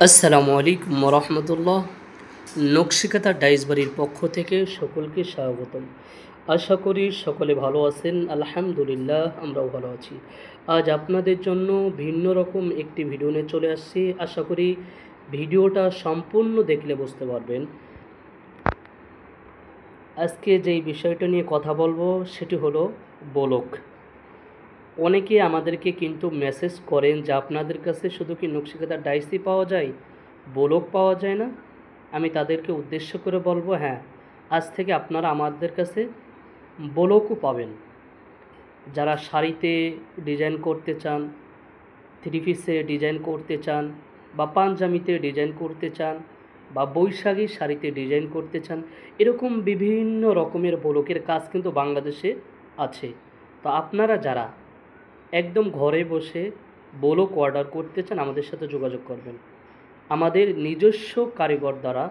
আসসালামু আলাইকুম রহমতুল্লাহ। নকশিকাতা ডাইস বাড়ির পক্ষ থেকে সকলকে স্বাগতম। আশা করি সকলে ভালো আছেন। আলহামদুলিল্লাহ, আমরাও ভালো আছি। আজ আপনাদের জন্য ভিন্ন রকম একটি ভিডিও নিয়ে চলে আসছি। আশা করি ভিডিওটা সম্পূর্ণ দেখলে বুঝতে পারবেন। আজকে যেই বিষয়টা নিয়ে কথা বলবো সেটি হলো বলক। অনেকে আমাদেরকে কিন্তু মেসেজ করেন যে আপনাদের কাছে শুধু কি নকশিকাতা ডাইসই পাওয়া যায়, বলক পাওয়া যায় না। আমি তাদেরকে উদ্দেশ্য করে বলবো, হ্যাঁ, আজ থেকে আপনারা আমাদের কাছে বলকও পাবেন। যারা শাড়িতে ডিজাইন করতে চান, থ্রি পিসে ডিজাইন করতে চান, বা পাঞ্জাবিতে ডিজাইন করতে চান, বা বৈশাখী শাড়িতে ডিজাইন করতে চান, এরকম বিভিন্ন রকমের বলকের কাজ কিন্তু বাংলাদেশে আছে। তো আপনারা যারা একদম ঘরে বসে বলক অর্ডার করতে চান, আমাদের সাথে যোগাযোগ করবেন। আমাদের নিজস্ব কারিগর দ্বারা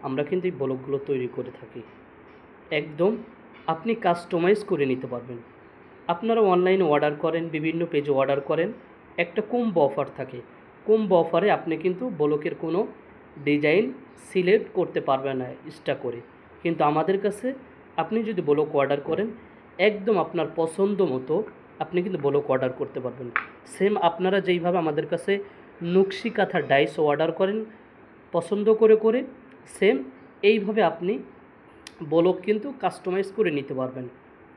আমরা কিন্তু এই বলকগুলো তৈরি করে থাকি। একদম আপনি কাস্টমাইজ করে নিতে পারবেন। আপনারা অনলাইনে অর্ডার করেন, বিভিন্ন পেজে অর্ডার করেন, একটা কম্বো অফার থাকে। কম্বো অফারে আপনি কিন্তু বলকের কোনো ডিজাইন সিলেক্ট করতে পারবেন না এক্সট্রা করে। কিন্তু আমাদের কাছে আপনি যদি বলক অর্ডার করেন, একদম আপনার পছন্দ মতো আপনি কিন্তু বলক অর্ডার করতে পারবেন। সেম আপনারা যেইভাবে আমাদের কাছে নকশিকাথা ডাইস অর্ডার করেন পছন্দ করে করে, সেম এইভাবে আপনি বলক কিন্তু কাস্টমাইজ করে নিতে পারবেন।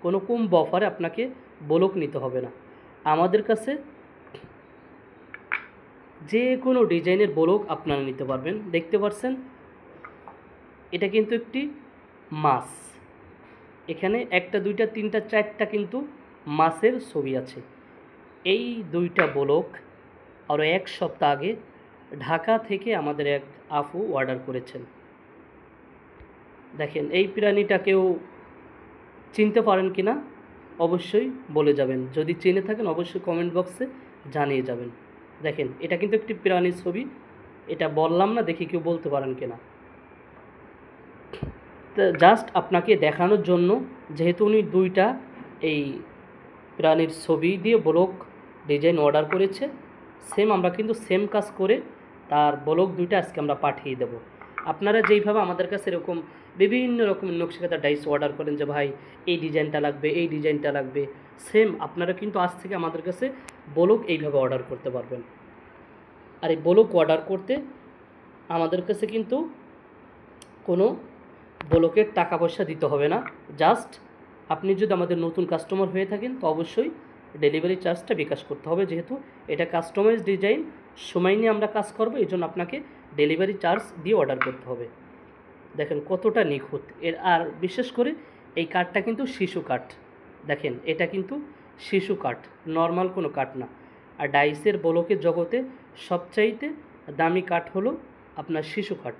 কোনো কম্বো অফারে আপনাকে বলক নিতে হবে না। আমাদের কাছে যে কোনো ডিজাইনের বলক আপনারা নিতে পারবেন। দেখতে পাচ্ছেন, এটা কিন্তু একটি মাছ। এখানে একটা, দুইটা, তিনটা, চারটা কিন্তু মাছের ছবি আছে। এই দুইটা বলক আরও এক সপ্তাহ আগে ঢাকা থেকে আমাদের এক আপু অর্ডার করেছেন। দেখেন, এই প্রাণীটা কেউ চিনতে পারেন কি না অবশ্যই বলে যাবেন। যদি চিনে থাকেন অবশ্যই কমেন্ট বক্সে জানিয়ে যাবেন। দেখেন, এটা কিন্তু একটি প্রাণীর ছবি। এটা বললাম না, দেখি কেউ বলতে পারেন কি না। তো জাস্ট আপনাকে দেখানোর জন্য, যেহেতু উনি দুইটা এই প্রাণীর ছবি দিয়ে বলক ডিজাইন অর্ডার করেছে, সেম আমরা কিন্তু সেম কাজ করে তার বলক দুইটা আজকে আমরা পাঠিয়ে দেব। আপনারা যেইভাবে আমাদের কাছে এরকম বিভিন্ন রকমের নকশিকাতা ডাইস অর্ডার করেন যে ভাই এই ডিজাইনটা লাগবে, এই ডিজাইনটা লাগবে, সেম আপনারা কিন্তু আজ থেকে আমাদের কাছে বলক এইভাবে অর্ডার করতে পারবেন। আর এই বলক অর্ডার করতে আমাদের কাছে কিন্তু কোনো বলকের টাকা পয়সা দিতে হবে না। জাস্ট আপনি যদি আমাদের নতুন কাস্টমার হয়ে থাকেন তো অবশ্যই ডেলিভারি চার্জটা বিকাশ করতে হবে। যেহেতু এটা কাস্টমাইজ ডিজাইন, সময় নিয়ে আমরা কাজ করব, এই জন্য আপনাকে ডেলিভারি চার্জ দিয়ে অর্ডার করতে হবে। দেখেন কতটা নিখুঁত এর। আর বিশেষ করে এই কাঠটা কিন্তু শিশু কাঠ। দেখেন, এটা কিন্তু শিশু কাঠ, নর্মাল কোনো কাঠ না। আর ডাইসের বলকের জগতে সবচাইতে দামি কাঠ হলো আপনার শিশু কাঠ।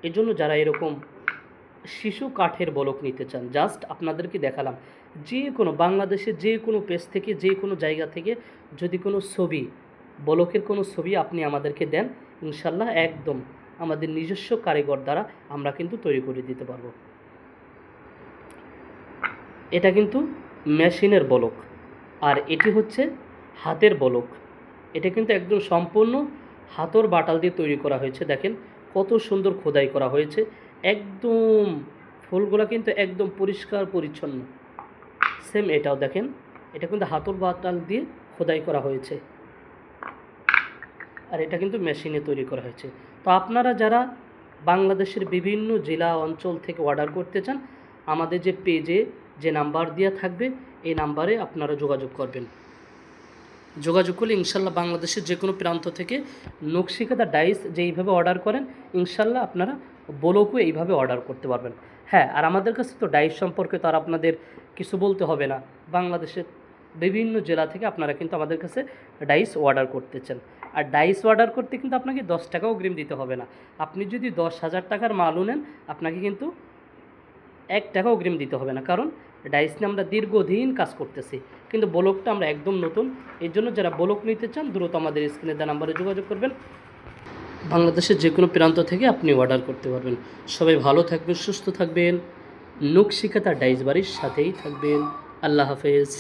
এজন্য যারা এরকম শিশু কাঠের বলক নিতে চান, জাস্ট আপনাদেরকে দেখালাম। যে কোনো বাংলাদেশের যে কোনো পেজ থেকে, যে কোনো জায়গা থেকে যদি কোনো ছবি, বলকের কোনো ছবি আপনি আমাদেরকে দেন, ইনশাল্লাহ একদম আমাদের নিজস্ব কারিগর দ্বারা আমরা কিন্তু তৈরি করে দিতে পারবো। এটা কিন্তু মেশিনের বলক, আর এটি হচ্ছে হাতের বলক। এটা কিন্তু একদম সম্পূর্ণ হাতর বাটাল দিয়ে তৈরি করা হয়েছে। দেখেন কত সুন্দর খোদাই করা হয়েছে। একদম ফুলগুলো কিন্তু একদম পরিষ্কার পরিচ্ছন্ন। সেম এটাও দেখেন, এটা কিন্তু হাতর বাটাল দিয়ে খোদাই করা হয়েছে, আর এটা কিন্তু মেশিনে তৈরি করা হয়েছে। তো আপনারা যারা বাংলাদেশের বিভিন্ন জেলা অঞ্চল থেকে অর্ডার করতে চান, আমাদের যে পেজে যে নাম্বার দেওয়া থাকবে এই নাম্বারে আপনারা যোগাযোগ করবেন। যোগাযোগ করলে ইনশাল্লাহ বাংলাদেশের যে কোনো প্রান্ত থেকে নকশিকাতা ডাইস যেইভাবে অর্ডার করেন, ইনশাল্লাহ আপনারা বলকও এইভাবে অর্ডার করতে পারবেন। হ্যাঁ, আর আমাদের কাছে তো ডাইস সম্পর্কে তো আর আপনাদের কিছু বলতে হবে না। বাংলাদেশের বিভিন্ন জেলা থেকে আপনারা কিন্তু আমাদের কাছে ডাইস অর্ডার করতে চান। আর ডাইস অর্ডার করতে কিন্তু আপনাকে 10 টাকাও অগ্রিম দিতে হবে না। আপনি যদি 10,000 টাকার মালও নেন, আপনাকে কিন্তু 1 টাকা অগ্রিম দিতে হবে না। কারণ ডাইস নিয়ে আমরা দীর্ঘদিন কাজ করতেছি, কিন্তু বলকটা আমরা একদম নতুন। এর জন্য যারা বলক নিতে চান দ্রুত আমাদের স্ক্রিনে দেওয়া নাম্বারে যোগাযোগ করবেন। বাংলাদেশের যে কোনো প্রান্ত থেকে আপনি অর্ডার করতে পারবেন। সবাই ভালো থাকবেন, সুস্থ থাকবেন, নকশিকাতা ডাইস বাড়ির সাথেই থাকবেন। আল্লাহ হাফেজ।